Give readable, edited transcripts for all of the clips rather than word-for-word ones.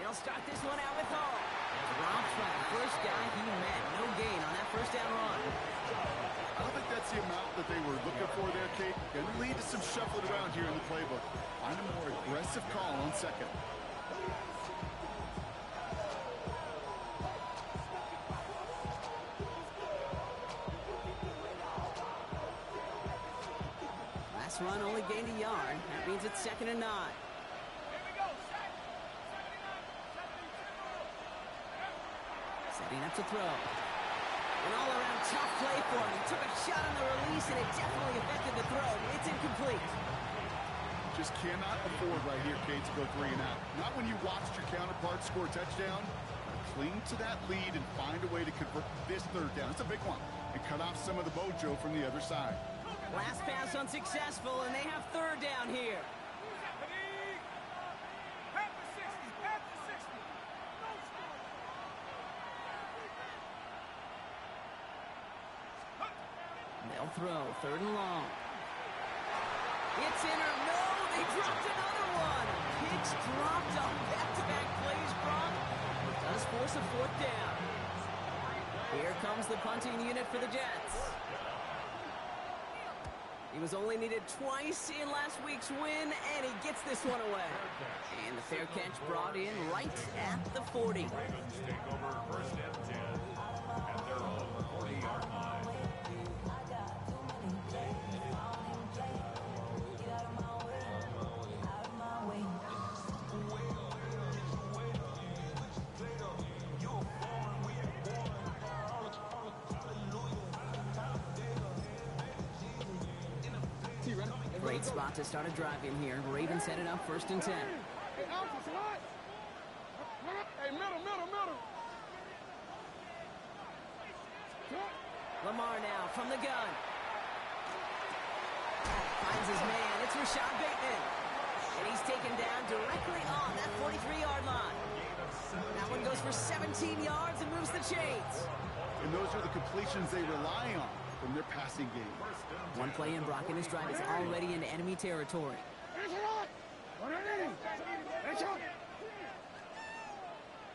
They'll start this one out with Hall. Drops by the first guy he met. No gain on that first down run. I don't think that's the amount that they were looking for there, Kate. Going to lead to some shuffling around here in the playbook. Find a more aggressive call on second. Last run only gained a yard. That means it's 2nd and 9. Setting up to throw. An all-around tough play for him. He took a shot on the release, and it definitely affected the throw. It's incomplete. Just cannot afford right here, Kate, to go 3 and out. Not when you watched your counterpart score a touchdown. Cling to that lead and find a way to convert this 3rd down. It's a big one. And cut off some of the mojo from the other side. Last pass unsuccessful, and they have 3rd down here. They'll throw 3rd and long. It's in or no, they dropped another one. Pitch dropped on back-to-back plays, Brock. It does force a 4th down. Here comes the punting unit for the Jets. He was only needed twice in last week's win, and he gets this one away. And the fair catch brought in right at the 40. Ravens take over 1st and 10 at their own 40-yard line. Great spot to start a drive in here. Ravens headed up 1st and 10. Hey, Alphys, what? Hey, middle. Lamar now from the gun. Finds his man. It's Rashad Bateman. And he's taken down directly on that 43-yard line. That one goes for 17 yards and moves the chains. And those are the completions they rely on from their passing game. One play in, Brock, and his drive is already in enemy territory.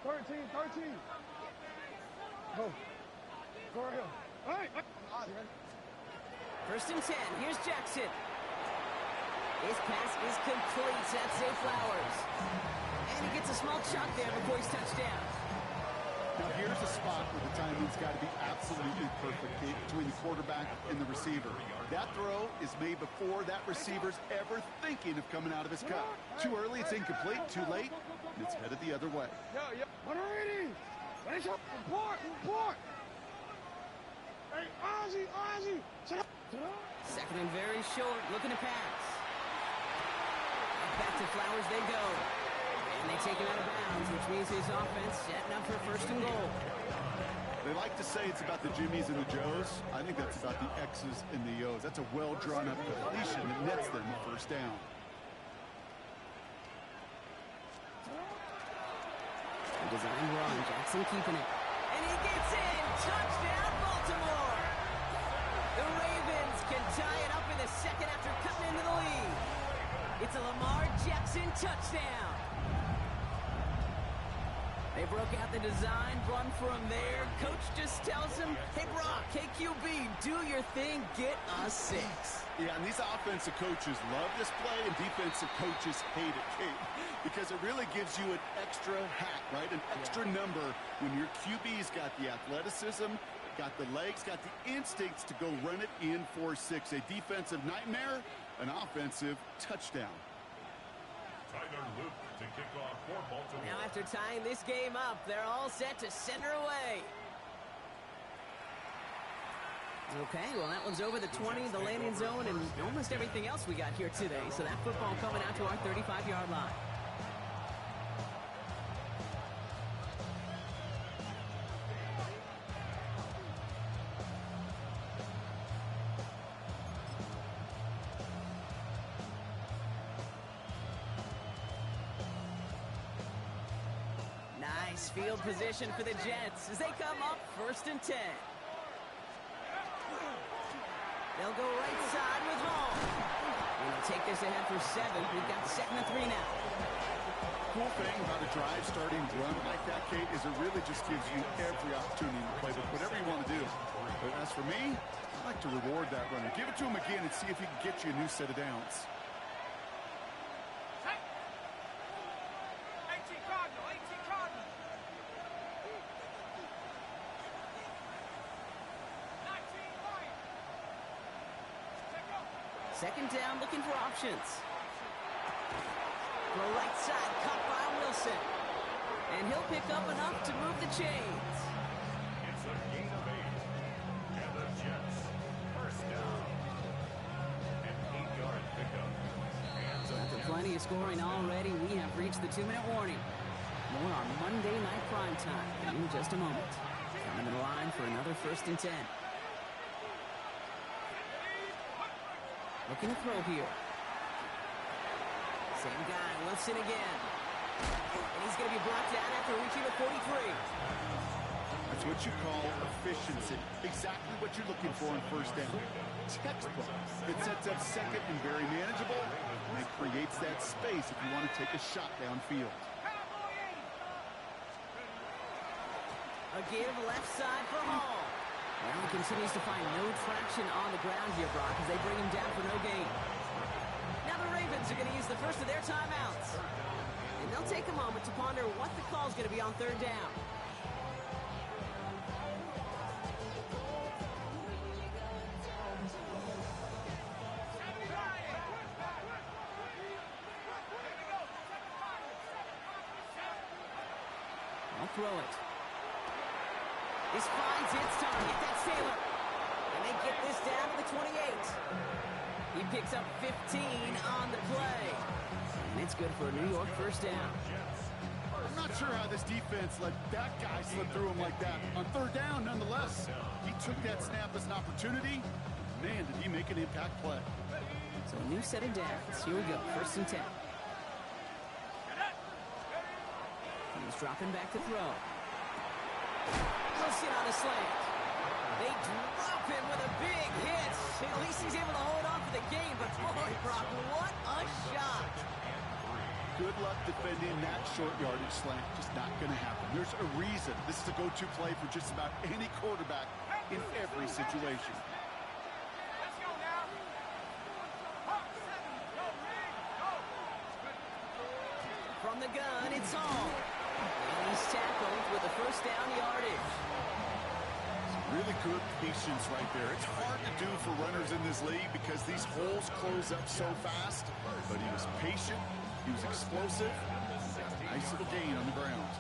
13. Go. Go right here. All right. 1st and 10. Here's Jackson. His pass is complete. That's Zay Flowers. And he gets a small chunk there before he's touched down. Now here's a spot where the timing's got to be absolutely perfect, Kate, between the quarterback and the receiver. That throw is made before that receiver's ever thinking of coming out of his cut. Too early, it's incomplete. Too late, and it's headed the other way. Yeah. 180. Report. Hey, Ozzy. Sit up. 2nd and very short. Looking to pass. Back to Flowers they go. And they take him out of bounds, which means his offense setting up for 1st and goal. They like to say it's about the Jimmies and the Joes. I think that's about the X's and the O's. That's a well-drawn-up completion that nets them the 1st down. Design run. Jackson keeping it. And he gets in. Touchdown, Baltimore. The Ravens can tie it up in the 2nd after cutting into the lead. It's a Lamar Jackson touchdown. They broke out the design run for him there. Coach just tells him, hey, Brock, KQB, do your thing, get us 6. Yeah, and these offensive coaches love this play, and defensive coaches hate it, Kate, because it really gives you an extra hat, right? An extra number when your QB's got the athleticism, got the legs, got the instincts to go run it in for 6. A defensive nightmare, an offensive touchdown. Tyler Luke to kick off for Baltimore. Now after tying this game up, they're all set to send her away. Okay, well that one's over the 20, the landing zone, and almost everything else we got here today. So that football coming out to our 35-yard line. Nice field position for the Jets as they come up 1st and 10. They'll go right side with Hall. And they'll take this ahead for 7. We've got 2nd and 3 now. cool thing about a drive starting run like that, Kate, is it really just gives you every opportunity to play whatever you want to do. But as for me, I like to reward that runner. Give it to him again and see if he can get you a new set of downs. Second down, looking for options. The right side, caught by Wilson. And he'll pick up enough to move the chains. It's a gain of 8. And the Jets, first down. An 8-yard pickup. After plenty of scoring already, we have reached the 2-minute warning. More on Monday Night Primetime in just a moment. Coming to the line for another 1st and 10. Looking to throw here. Same guy, Wilson again. And he's going to be brought down after reaching the 43. That's what you call efficiency. Exactly what you're looking for in first down. Textbook. It sets up second and very manageable, and it creates that space if you want to take a shot downfield. A give left side for Hall. Well, he continues to find no traction on the ground here, Brock, as they bring him down for no gain. Now the Ravens are going to use the first of their timeouts. And they'll take a moment to ponder what the call's going to be on 3rd down. I'll throw it. This finds its target. That's Taylor. And they get this down to the 28. He picks up 15 on the play. And it's good for a New York first down. I'm not sure how this defense let that guy slip through him like that. On 3rd down, nonetheless, he took that snap as an opportunity. Man, did he make an impact play. So a new set of downs. Here we go, 1st and 10. He's dropping back to throw. Wilson on a slant. They drop him with a big hit. At least he's able to hold on for the game, but boy, Brock, what a shot. Good luck defending that short yardage slant. Just not going to happen. There's a reason this is a go-to play for just about any quarterback in every situation. From the gun, it's Hall. And he's tackled with a 1st down yardage. Really good patience right there. It's hard to do for runners in this league because these holes close up so fast. But he was patient. He was explosive. Nice little gain on the ground.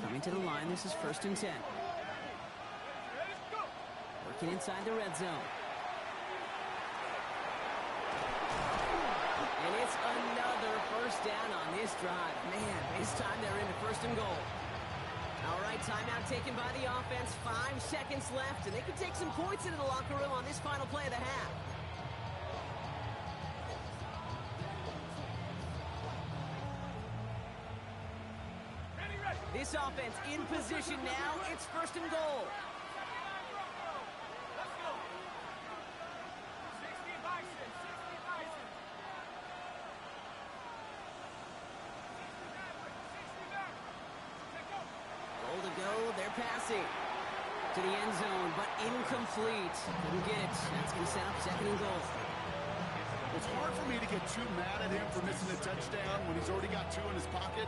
Coming to the line, this is 1st and 10. Working inside the red zone. And it's another 1st down on this drive. Man, this time they're into 1st and goal. All right, timeout taken by the offense. 5 seconds left, and they can take some points into the locker room on this final play of the half. This offense in position now. It's 1st and goal. Goal to go. They're passing to the end zone, but incomplete. Couldn't get it. That's going to set up 2nd and goal. It's hard for me to get too mad at him for missing a touchdown when he's already got 2 in his pocket.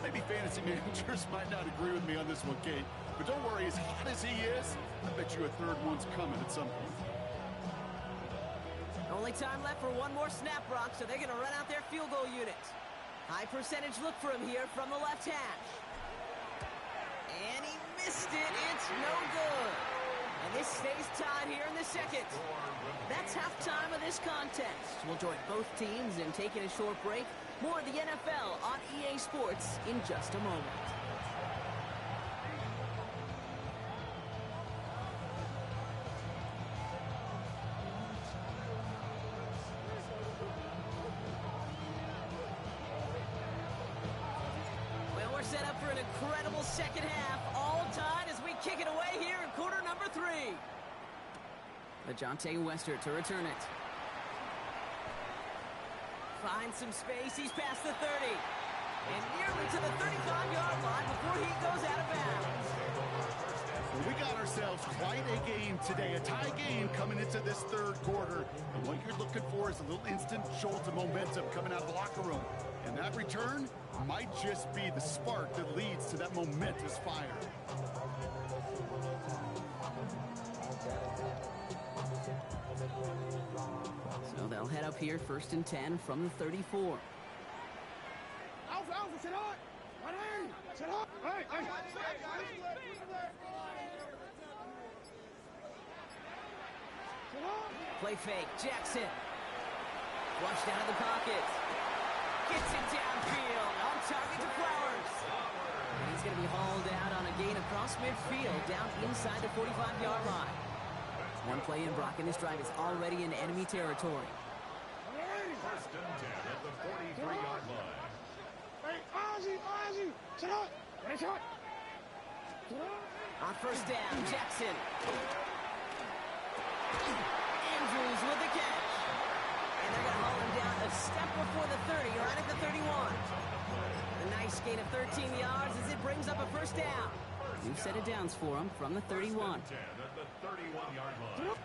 Maybe fantasy managers might not agree with me on this one, Kate. But don't worry, as hot as he is, I bet you a 3rd one's coming at some point. Only time left for one more snap, Brock, so they're going to run out their field goal unit. High percentage look for him here from the left hash. And he missed it. It's no good. And this stays tied here in the 2nd. That's halftime of this contest. We'll join both teams in taking a short break. More of the NFL on EA Sports in just a moment. Well, we're set up for an incredible second half. All tied as we kick it away here in quarter number 3. LeJohntay Wester to return it. Finds some space. He's past the 30. And nearly to the 35-yard line before he goes out of bounds. Well, we got ourselves quite a game today. A tie game coming into this third quarter. And what you're looking for is a little instant jolt of momentum coming out of the locker room. And that return might just be the spark that leads to that momentous fire. So they'll head up here, 1st and 10 from the 34. Alpha, sit up! Sit up! Hey! Play fake, Jackson. Flushed out of the pocket. Gets it downfield, on target to Flowers. And he's going to be hauled out on a gain across midfield, down inside the 45-yard line. One play in, Brock, and this drive is already in enemy territory. 1st and 10 at the 43-yard line. Hey, Ozzy! Sit up! Ready, shot! On 1st down, Jackson. Andrews with the catch. And they're going to haul him down a step before the 30, right at the 31. A nice gain of 13 yards as it brings up a 1st down. New set of downs for him from the 31. 10 at the 31-yard line.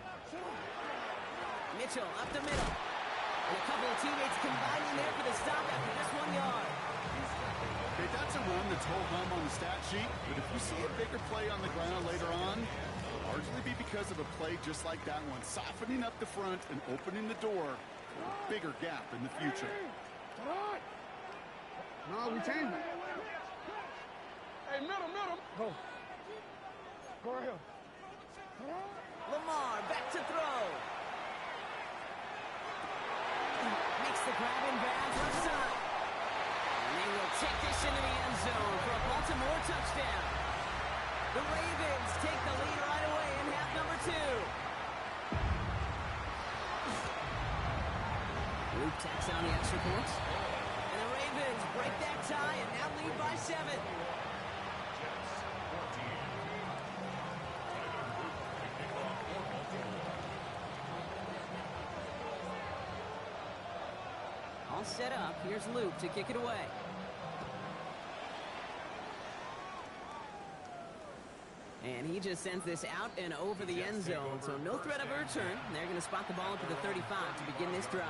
Mitchell up the middle. And a couple of teammates combining there for the stop after just 1 yard. Okay, that's a run that's whole hum on the stat sheet, but if you see a bigger play on the ground later on, it'll largely be because of a play just like that one, softening up the front and opening the door for a bigger gap in the future. No, we changed it. Hey, middle. Go right here. Lamar back to throw. Makes the grab in bounds left side. And they will take this into the end zone for a Baltimore touchdown. The Ravens take the lead right away in half number 2. Luke tacks on the extra point. And the Ravens break that tie and now lead by 7. All set up. Here's Luke to kick it away. And he just sends this out and over the end zone, so no threat of a return. They're going to spot the ball up at the 35 to begin this drive.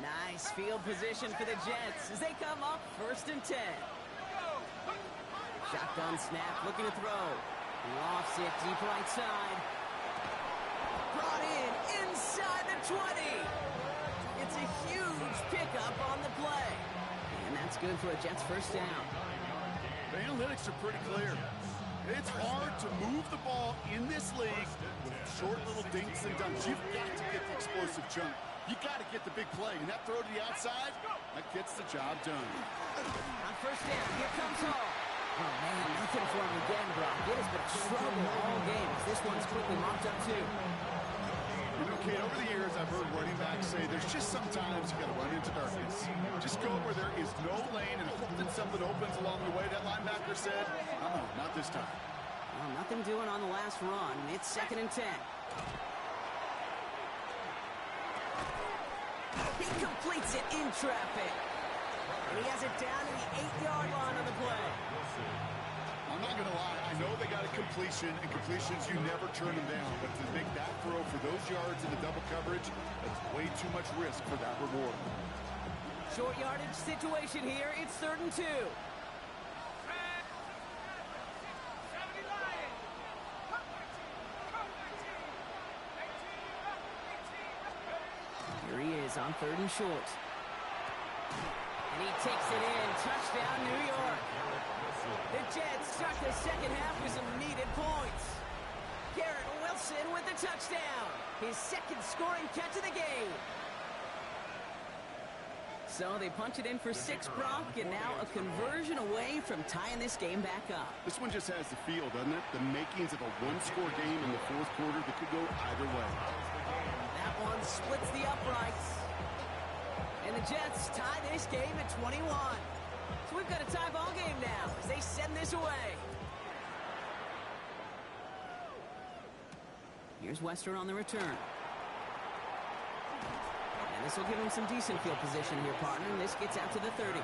Nice field position for the Jets as they come up 1st and 10. Shotgun snap, looking to throw. Lofts it deep right side. Brought in inside the 20. It's a huge pickup on the play. And that's good for a Jets 1st down. The analytics are pretty clear. It's hard to move the ball in this league with short little dinks and dunks. You've got to get the explosive jump. You got to get the big play. And that throw to the outside, that gets the job done. On 1st down, here comes Hall. Oh, man, nothing for him again, Brock. It has been a struggle all game. This one's quickly mopped up, too. You know, Kate, over the years, I've heard running backs say there's just sometimes you got to run into darkness. Just go where there is no lane and hope that something opens along the way. That linebacker said, not this time. Well, nothing doing on the last run. It's 2nd and 10. He completes it in traffic. And he has it down to the 8-yard line on the play. I'm not going to lie. I know they got a completion, and completions, you never turn them down. But to make that throw for those yards in the double coverage, that's way too much risk for that reward. Short yardage situation here. It's 3rd and 2. Here he is on 3rd and short. And he takes it in. Touchdown, New York. The Jets start the second half with some needed points. Garrett Wilson with the touchdown. His 2nd scoring catch of the game. So they punch it in for 6, Brock, and now a conversion away from tying this game back up. This one just has the feel, doesn't it? The makings of a one-score game in the 4th quarter that could go either way. That one splits the uprights. And the Jets tie this game at 21. So we've got a tie ball game now as they send this away. Here's Wester on the return. And this will give him some decent field position here, partner. And this gets out to the 30. The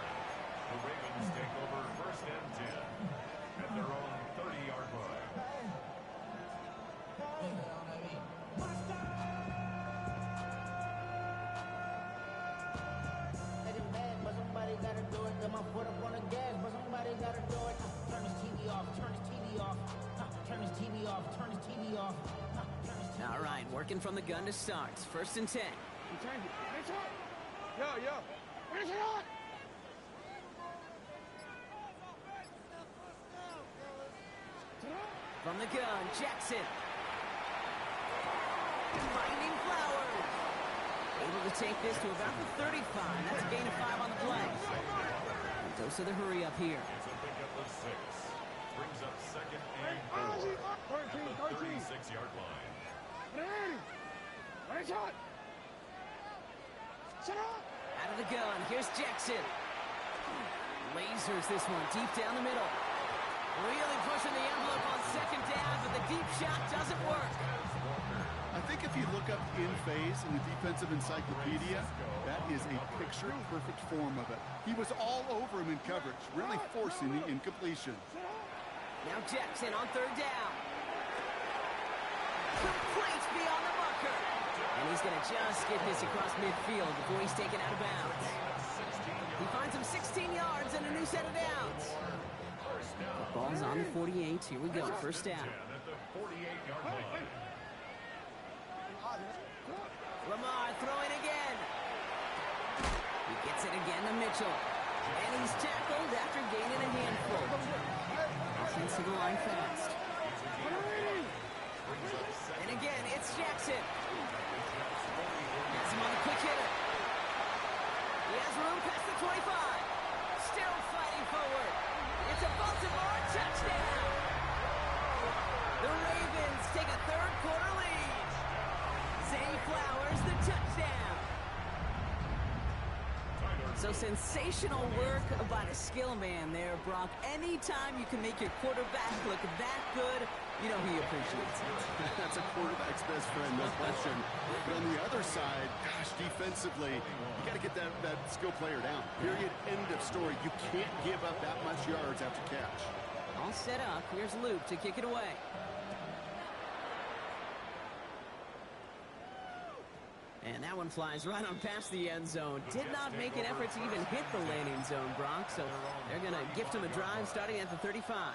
Ravens take over first and 10 at their own 30-yard line. But somebody gotta do it. Got my foot up on the gas, but somebody gotta do it. Turn this TV off, turn this TV off. Turn this TV off, turn this TV off. All right, working from the gun to start. First and 10. From the gun, Jackson. Finding Flowers. Able to take this to about the 35. That's a gain of 5 on the play. Dose of the hurry up here. It's a pickup of 6. Brings up second and 4 at the 36-yard line. Out of the gun, here's Jackson. Lasers this one deep down the middle. Really pushing the envelope on second down, but the deep shot doesn't work. I think if you look up in phase in the defensive encyclopedia, that is a picture-perfect form of it. He was all over him in coverage, really forcing the incompletion. Now Jackson on third down. Complete beyond the marker. And he's going to just get this across midfield before he's taken out of bounds. He finds him 16 yards and a new set of downs. The ball's on the 48. Here we go. First down. At the 48-yard line. Lamar throwing again. He gets it again to Mitchell. And he's tackled after gaining a handful. Offense to the line fast. And again, it's Jackson. Has him on the quick hitter. He has room past the 25. Still fighting forward. It's a Baltimore touchdown. The Ravens take a third quarter lead. Zay Flowers, the touchdown. So sensational work by the skill man there, Brock. Anytime you can make your quarterback look that good, you know he appreciates it. That's a quarterback's best friend, no question. But on the other side, gosh, defensively, you got to get that skill player down. Period. End of story. You can't give up that much yards after catch. All set up. Here's Luke to kick it away. And that one flies right on past the end zone. Did not make an effort to even hit the landing zone, Brock. So they're going to gift him a drive starting at the 35.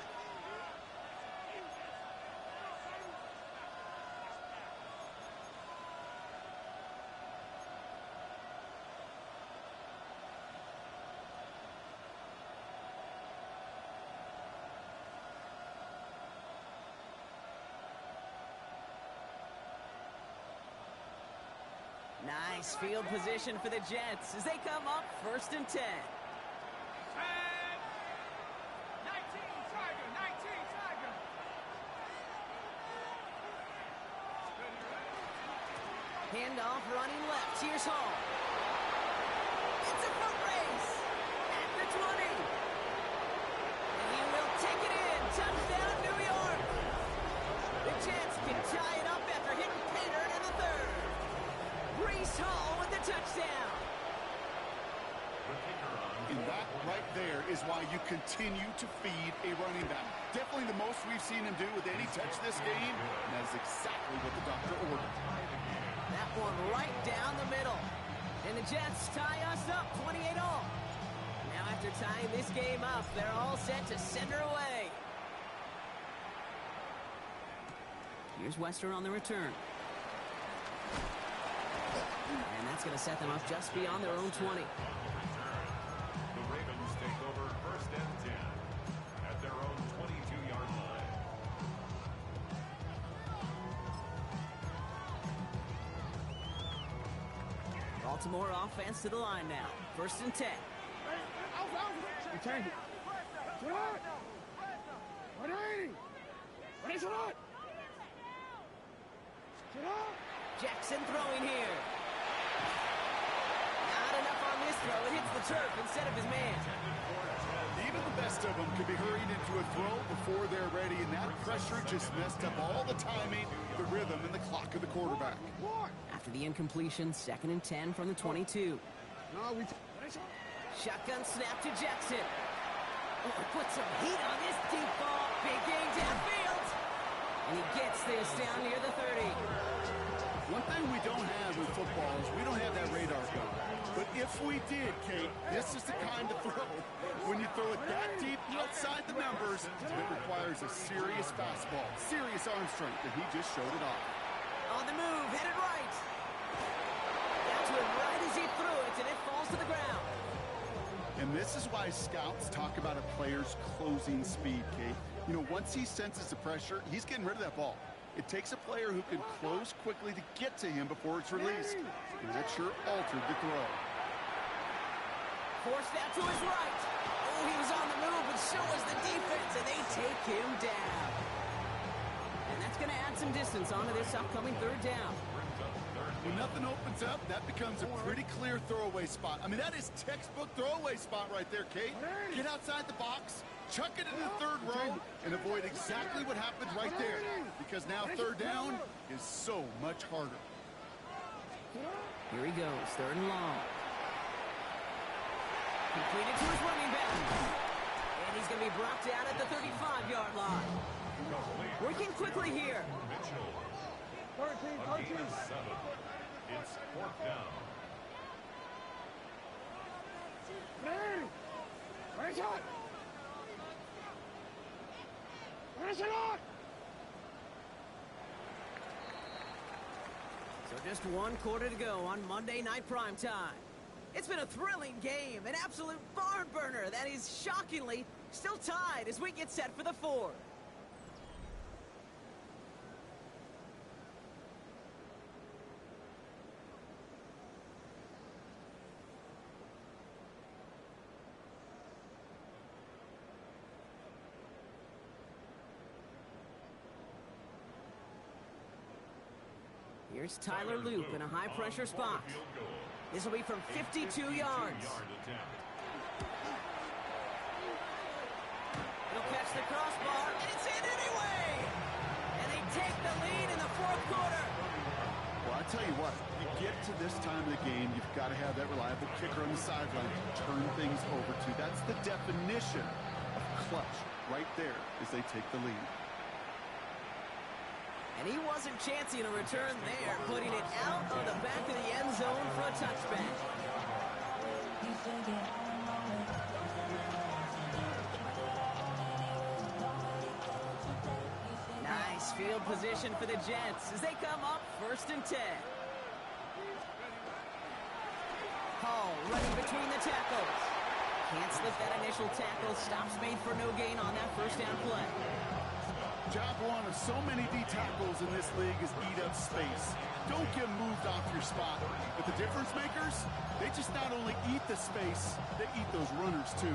Nice field position for the Jets as they come up first and 10. 19 Tiger, 19 Tiger. Handoff running left. Here's Hall. It's a foot race at the 20. And he will take it in. Touchdown, New York. The Jets can tie it up after hitting Pater in the third. Brees Hall with the touchdown. And that right there is why you continue to feed a running back. Definitely the most we've seen him do with any touch this game. And that's exactly what the doctor ordered. That one right down the middle. And the Jets tie us up 28 all. Now after tying this game up, they're all set to send her away. Here's Wester on the return. And that's going to set them up just beyond their own 20. The Ravens take over first and 10 at their own 22-yard line. Baltimore offense to the line now. First and 10. Return it. Jackson throwing here. Not enough on this throw. It hits the turf instead of his man. Even the best of them can be hurried into a throw before they're ready, and that pressure just messed up all the timing, the rhythm, and the clock of the quarterback. After the incompletion, 2nd and 10 from the 22. Shotgun snap to Jackson. Oh, put some heat on this deep ball. Big game downfield. And he gets this down near the 30. One thing we don't have in football is we don't have that radar gun. But if we did, Kate, this is the kind of throw. When you throw it that deep outside the numbers, it requires a serious fastball, serious arm strength, and he just showed it off. On the move, headed right. Got to him right as he threw it, and it falls to the ground. And this is why scouts talk about a player's closing speed, Kate. You know, once he senses the pressure, he's getting rid of that ball. It takes a player who can close quickly to get to him before it's released. And that sure altered the throw. Forced out to his right. Oh, he was on the move, but so was the defense, and they take him down. And that's going to add some distance onto this upcoming 3rd down. When nothing opens up, that becomes a pretty clear throwaway spot. I mean, that is textbook throwaway spot right there, Kate. Get outside the box, chuck it in the 3rd row, and avoid exactly what happened right there. Because now 3rd down is so much harder. Here he goes, 3rd and long. Completed to his running back. And he's going to be brought down at the 35-yard line. Working quickly here. 13. It's 4th down. So just 1 quarter to go on Monday Night Primetime. It's been a thrilling game, an absolute barn burner that is shockingly still tied as we get set for the 4th. Here's Tyler Loop in a high-pressure spot. This will be from 52 yards. He'll catch the crossbar, and it's in anyway! And they take the lead in the 4th quarter. Well, I tell you what, you get to this time of the game, you've got to have that reliable kicker on the sideline to turn things over to. That's the definition of clutch right there as they take the lead. And he wasn't chancing a return there, putting it out of the back of the end zone for a touchback. Nice field position for the Jets as they come up 1st and 10. Hall running between the tackles. Can't slip that initial tackle. Stops made for no gain on that 1st down play. Job one of so many D tackles in this league is eat up space. Don't get moved off your spot. But the difference makers, they just not only eat the space, they eat those runners too.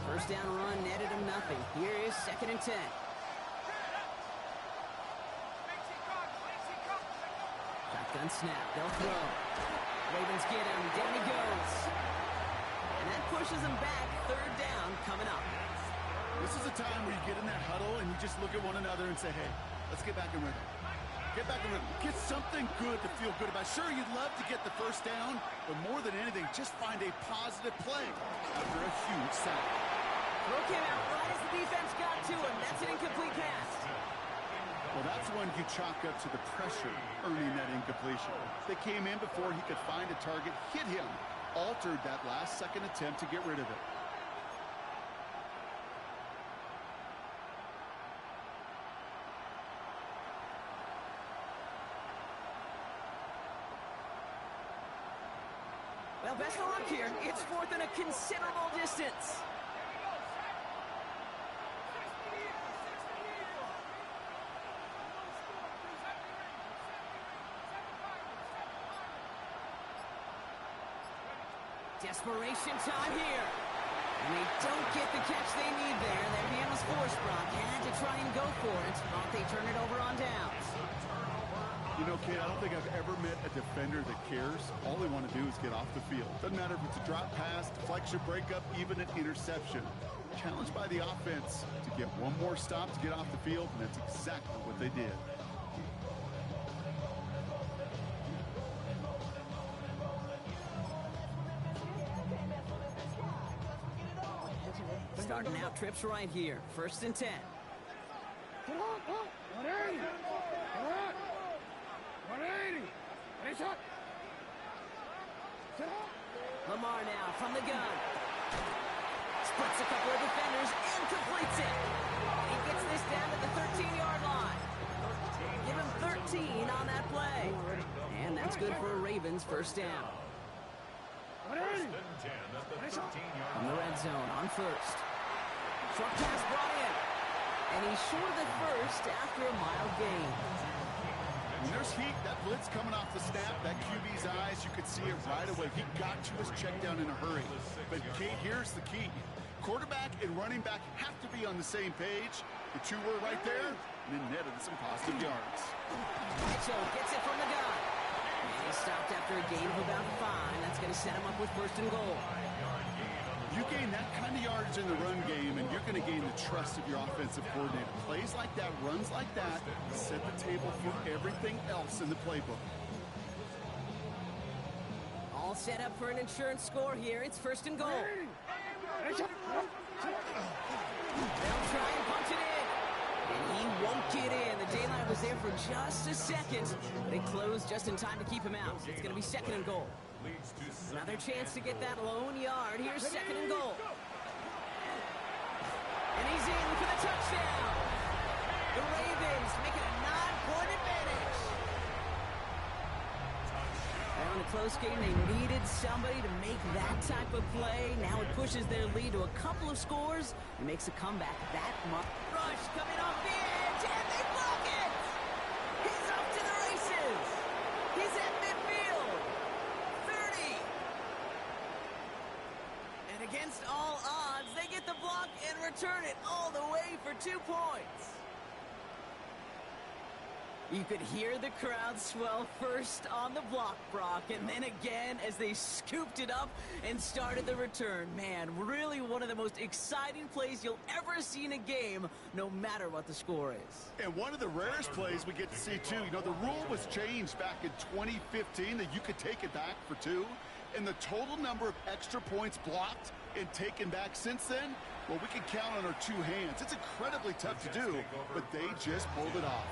First down run netted him nothing. Here is 2nd and 10. Shotgun snap. They'll throw. Ravens get him. Down he goes. And that pushes him back. 3rd down coming up. This is a time where you get in that huddle and you just look at one another and say, hey, let's get back in rhythm. Get back in rhythm. Get something good to feel good about. Sure, you'd love to get the 1st down, but more than anything, just find a positive play after a huge sack. Throw came out right as the defense got to him. That's an incomplete pass. Well, that's one you chalk up to the pressure earning that incompletion. They came in before he could find a target, hit him, altered that last-second attempt to get rid of it. Well, best of luck here. It's 4th and a considerable distance. Desperation time here. And they don't get the catch they need there. Their man was force brought. for it. Thought they turn it over on downs. You know, kid, I don't think I've ever met a defender that cares. All they want to do is get off the field. Doesn't matter if it's a drop pass, deflection, breakup, even an interception. Challenged by the offense to get one more stop to get off the field, and that's exactly what they did. Starting out trips right here. 1st and 10. Lamar now from the gun. Splits a couple of defenders and completes it. He gets this down to the 13-yard line. Give him 13 on that play. And that's good for a Ravens 1st down. From the red zone on 1st. Short pass brought in. And he's short of the 1st after a mild gain. When there's heat, that blitz coming off the snap, that QB's eyes, you could see it right away. He got to his check down in a hurry. But Kate, here's the key. Quarterback and running back have to be on the same page. The two were right there, and then netted some positive yards. Mitchell gets it from the gun. And he's stopped after a gain of about 5. That's going to set him up with 1st and goal. You gain that kind of yardage in the run game, and you're going to gain the trust of your offensive coordinator. Plays like that, runs like that, set the table for everything else in the playbook. All set up for an insurance score here. It's 1st and goal. They'll try and punch it in. And he won't get in. The daylight was there for just a second, but it closed just in time to keep him out. It's going to be 2nd and goal. Another chance to get that lone yard. Here's 2nd and goal. And he's in for the touchdown. The Ravens make it a 9-point advantage. Now in a close game, they needed somebody to make that type of play. Now it pushes their lead to a couple of scores and makes a comeback that much. Rush coming off the edge, and they block it. He's off to the races. He's at midfield. 30. And against all odds, they get the block and return it all the way for 2 points. You could hear the crowd swell first on the block, Brock, and then again as they scooped it up and started the return. Man, really one of the most exciting plays you'll ever see in a game, no matter what the score is. And one of the rarest plays we get to see, too. You know, the rule was changed back in 2015 that you could take it back for 2. And the total number of extra points blocked and taken back since then, well, we can count on our 2 hands. It's incredibly tough to do, but they just pulled it off.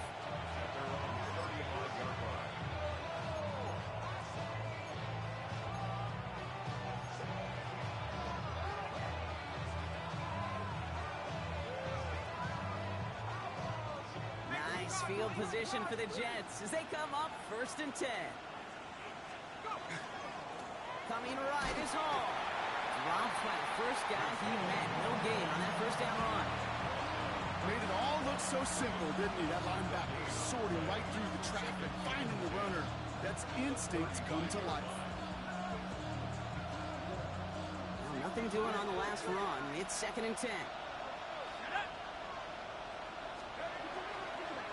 Nice field position for the Jets as they come up 1st and 10. Coming right is Hall. Dropped by the first guy he met. No gain on that 1st down run. Made it all look so simple, didn't he? That linebacker sorting right through the traffic, finding the runner. That's instincts come to life. Well, nothing doing on the last run. It's 2nd and 10.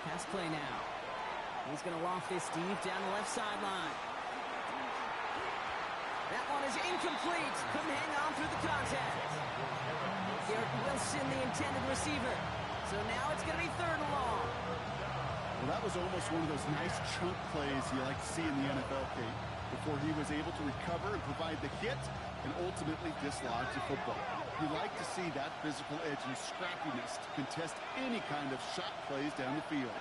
Pass play now. He's going to loft this deep down the left sideline. That one is incomplete. Couldn't hang on through the contact. Garrett Wilson, the intended receiver. So now it's going to be 3rd and long. Well, that was almost one of those nice chunk plays you like to see in the NFL, Kate, before he was able to recover and provide the hit and ultimately dislodge the football. You like to see that physical edge and scrappiness to contest any kind of shot plays down the field.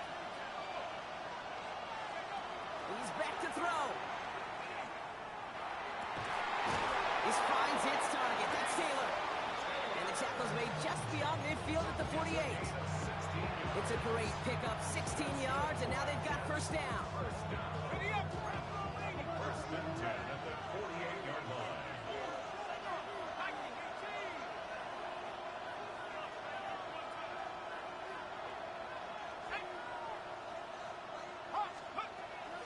He's back to throw. He finds its target. That's Taylor. And the tackle's made just beyond midfield at the 48. It's a great pickup, 16 yards, and now they've got 1st down. 1st and 10 at the 48-yard line.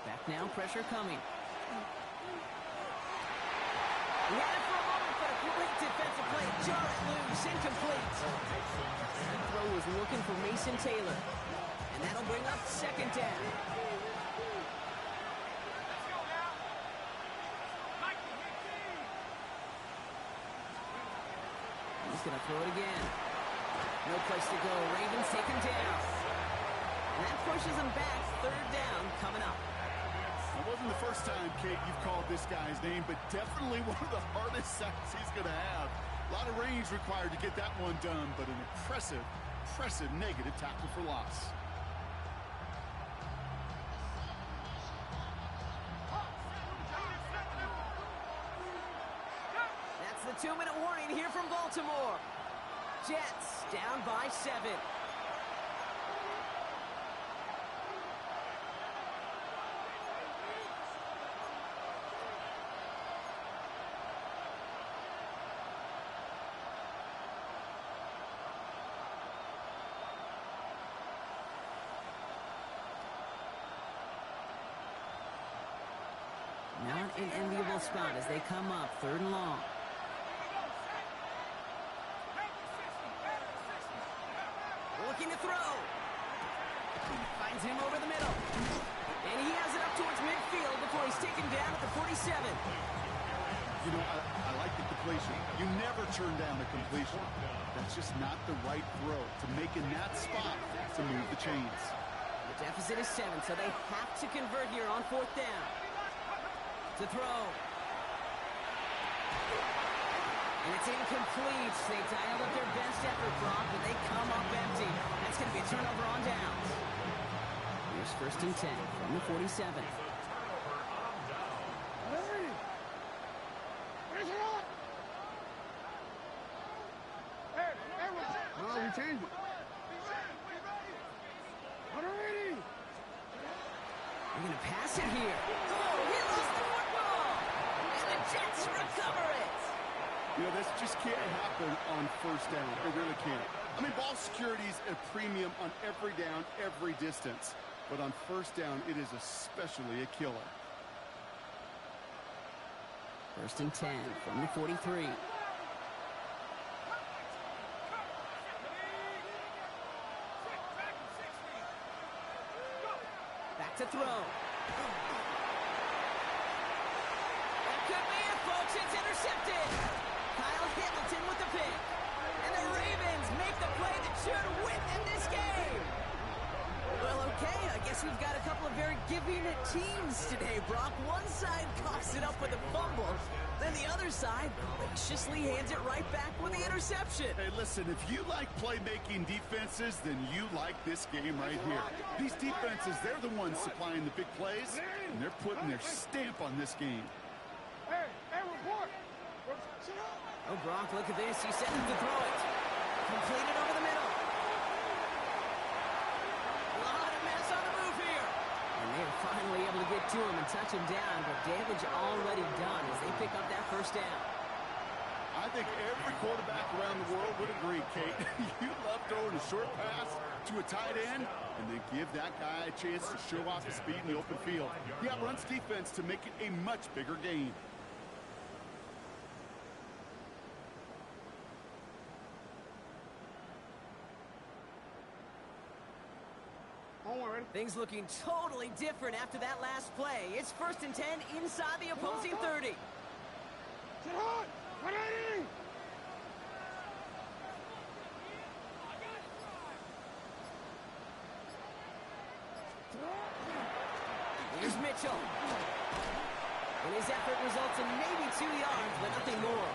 Back now, pressure coming. He had it for a moment, but a great defensive play. Jar it loose, incomplete. That throw was looking for Mason Taylor. And that'll bring up second down. He's going to throw it again. No place to go. Ravens take him down. And that pushes him back. Third down coming up. It wasn't the first time, Kate, you've called this guy's name, but definitely one of the hardest sacks he's going to have. A lot of range required to get that one done, but an impressive negative tackle for loss. That's the 2-minute warning here from Baltimore. Jets down by 7. Not an enviable spot as they come up, 3rd and long. Looking to throw. Finds him over the middle. And he has it up towards midfield before he's taken down at the 47. You know, I like the completion. You never turn down a completion. That's just not the right throw to make in that spot to move the chains. The deficit is 7, so they have to convert here on 4th down. To throw. And it's incomplete. They dialed up their best effort, Brock, but they come up empty. That's going to be a turnover on downs. Here's 1st and 10 from the 47. No, we changed it. They're going to pass it here. Oh, he lost the football. And the Jets recover it. You know, this just can't happen on 1st down. It really can't. I mean, ball security's a premium on every down, every distance. But on 1st down, it is especially a killer. 1st and 10 from the 43. Back to throw. That could be it, folks. It's intercepted. Kyle Hamilton with the pick. And the Ravens make the play that should win them this game. Well, okay, I guess we've got a couple of very giving teams today, Brock. One side coughs it up with a fumble, then the other side graciously hands it right back with the interception. Hey, listen, if you like playmaking defenses, then you like this game right here. These defenses, they're the ones supplying the big plays, and they're putting their stamp on this game. Hey, report. Oh, Brock, look at this. He sent him to throw it. Completed over the middle. A lot of mess on the move here. And they're finally able to get to him and touch him down, but damage already done as they pick up that 1st down. I think every quarterback around the world would agree, Kate. You love throwing a short pass to a tight end and then give that guy a chance to show off his speed in the open field. He outruns defense to make it a much bigger game. Things looking totally different after that last play. It's 1st and 10 inside the opposing 30. Sit hot. 180. Here's Mitchell. And his effort results in maybe 2 yards, but nothing more.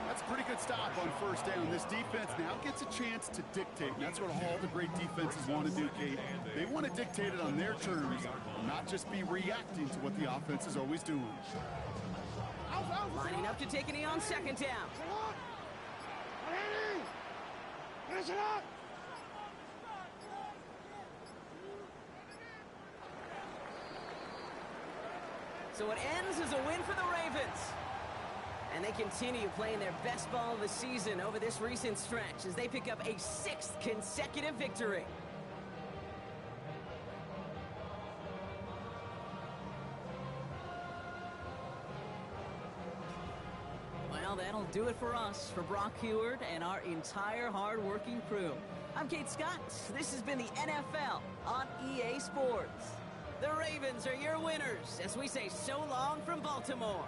That's a pretty good stop on 1st down. This defense now gets a chance to dictate. And that's what all the great defenses want to do, Kate. They want to dictate it on their terms, not just be reacting to what the offense is always doing. Lining up to take a knee on 2nd down. Finish it up. So it ends as a win for the Ravens. And they continue playing their best ball of the season over this recent stretch as they pick up a 6th consecutive victory. Well, that'll do it for us, for Brock Heward and our entire hard-working crew. I'm Kate Scott. This has been the NFL on EA Sports. The Ravens are your winners as we say so long from Baltimore.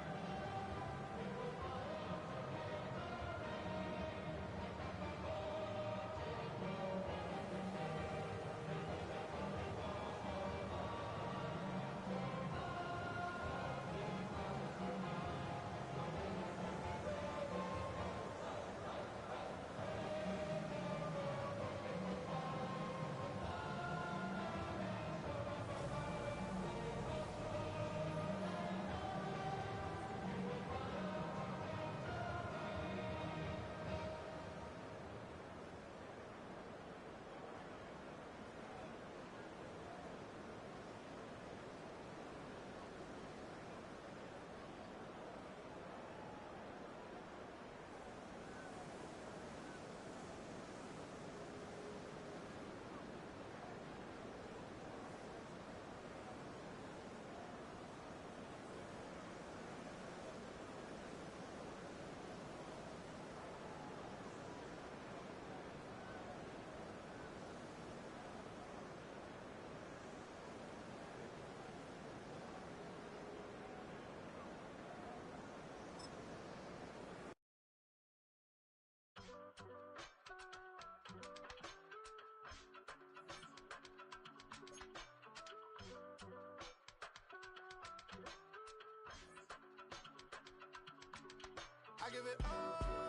I give it all.